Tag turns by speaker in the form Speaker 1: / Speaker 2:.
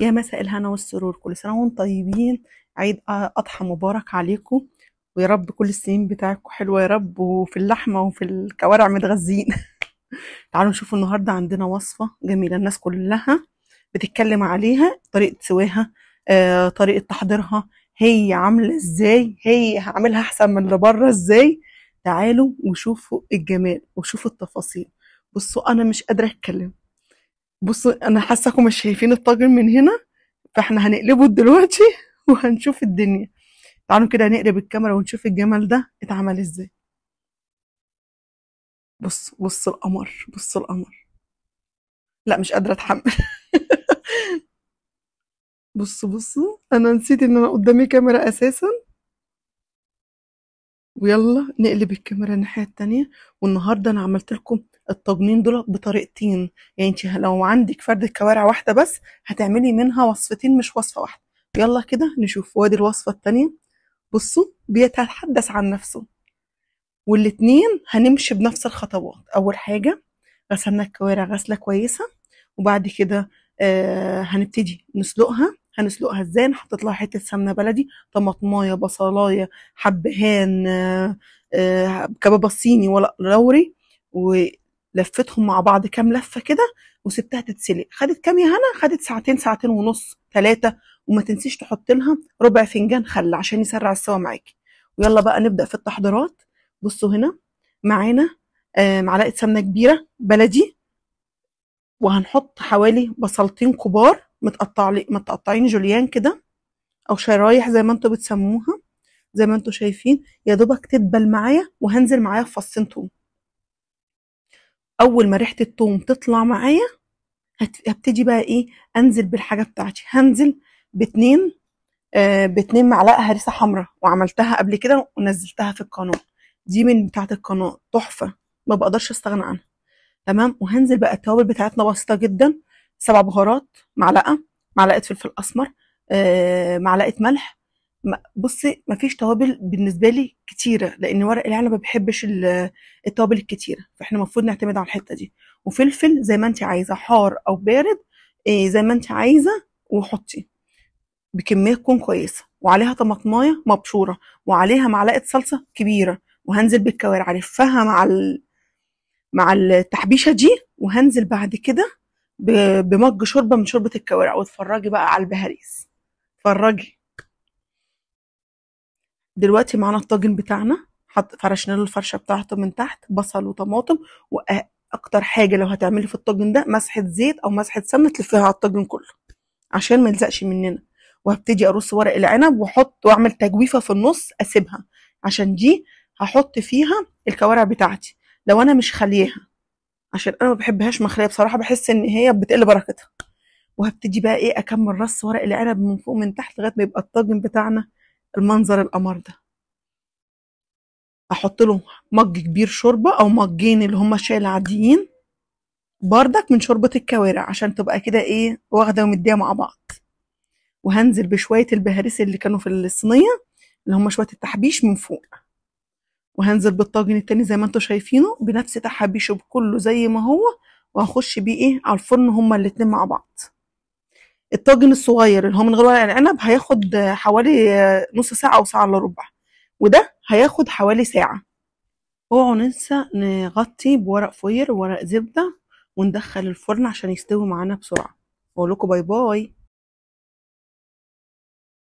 Speaker 1: يا مساء الهنا والسرور، كل سنة وانتم طيبين. عيد أضحى مبارك عليكم، ويا رب كل السنين بتاعتكم حلوة يا رب، وفي اللحمة وفي الكوارع متغذين. تعالوا نشوف النهاردة عندنا وصفة جميلة الناس كلها بتتكلم عليها، طريقة سواها، طريقة تحضيرها، هي عاملة ازاي، هي هعملها أحسن من اللي بره ازاي. تعالوا وشوفوا الجمال وشوفوا التفاصيل. بصوا أنا مش قادرة أتكلم. بصوا أنا حاساكم مش شايفين الطاجن من هنا، فاحنا هنقلبه دلوقتي وهنشوف الدنيا. تعالوا كده نقلب الكاميرا ونشوف الجمال ده اتعمل ازاي. بص القمر، بص القمر. لا مش قادرة اتحمل. بصوا انا نسيت ان انا قدامي كاميرا اساسا. ويلا نقلب الكاميرا الناحية التانية. والنهاردة انا عملت لكم الطاجنين دول بطريقتين، يعني انت لو عندك فردة كوارع واحدة بس هتعملي منها وصفتين مش وصفة واحدة. يلا كده نشوف، وادي الوصفة التانية. بصوا بيتحدث عن نفسه، والاتنين هنمشي بنفس الخطوات. اول حاجة غسلنا الكوارع غسلة كويسة، وبعد كده هنبتدي نسلقها. هنسلقها ازاي؟ انا حطيت لها حتة سمنة بلدي، طماطمايه، بصلايه، حبهان، كبابة الصيني ورق لوري، ولفتهم مع بعض كام لفة كده وسبتها تتسلق. خدت كام يا هنا؟ خدت ساعتين، ساعتين ونص، ثلاثة. وما تنسيش تحط لها ربع فنجان خل عشان يسرع السوا معاكي. ويلا بقى نبدأ في التحضيرات. بصوا هنا معانا معلقة سمنة كبيرة بلدي، وهنحط حوالي بصلتين كبار متقطعين جوليان كده، او شرايح زي ما انتوا بتسموها. زي ما انتوا شايفين يا دوبك تدبل معايا، وهنزل معايا في فصين توم. اول ما ريحه التوم تطلع معايا هبتدي بقى ايه، انزل بالحاجه بتاعتي. هنزل باتنين باتنين معلقه هريسه حمراء، وعملتها قبل كده ونزلتها في القناه. دي من بتاعه القناه، تحفه، ما بقدرش استغنى عنها. تمام. وهنزل بقى التوابل بتاعتنا بسيطه جدا. 7 بهارات، معلقه فلفل اسمر، معلقه ملح. بصي مفيش توابل بالنسبه لي كتيره، لان ورق العنب ما بيحبش التوابل الكتيره، فاحنا المفروض نعتمد على الحته دي. وفلفل زي ما انت عايزه، حار او بارد، زي ما انت عايزه، وحطي بكميه تكون كويسه. وعليها طماطمايه مبشوره، وعليها معلقه صلصه كبيره. وهنزل بالكوارع الفها مع التحبيشه دي. وهنزل بعد كده بمج شوربه من شوربه الكوارع. واتفرجي بقى على البهاريز، اتفرجي. دلوقتي معانا الطاجن بتاعنا، فرشنا له الفرشه بتاعته من تحت بصل وطماطم. واكتر حاجه لو هتعملي في الطاجن ده مسحه زيت او مسحه سمنه تلفيها على الطاجن كله عشان ما يلزقش مننا. وهبتدي ارص ورق العنب واحط واعمل تجويفه في النص اسيبها، عشان دي هحط فيها الكوارع بتاعتي لو انا مش خليها، عشان انا ما بحبهاش مخليه بصراحه، بحس ان هي بتقل بركتها. وهبتدي بقى ايه، اكمل رص ورق العنب من فوق من تحت لغايه ما يبقى الطاجن بتاعنا المنظر القمر ده. احط له مج كبير شوربه او مجين اللي هم الشاي العاديين بردك من شوربه الكوارع، عشان تبقى كده ايه، واخده ومديه مع بعض. وهنزل بشويه البهاريس اللي كانوا في الصينيه، اللي هم شويه التحبيش من فوق. وهنزل بالطاجن التاني زي ما انتم شايفينه بنفس تحبيشه بكله زي ما هو. وهخش بيه ايه على الفرن هما الاتنين مع بعض. الطاجن الصغير اللي هو من غير ورق العنب هياخد حوالي نص ساعة أو ساعة إلا ربع، وده هياخد حوالي ساعة. اوعوا ننسى نغطي بورق فويل وورق زبدة، وندخل الفرن عشان يستوي معانا بسرعة. أقول لكم باي باي.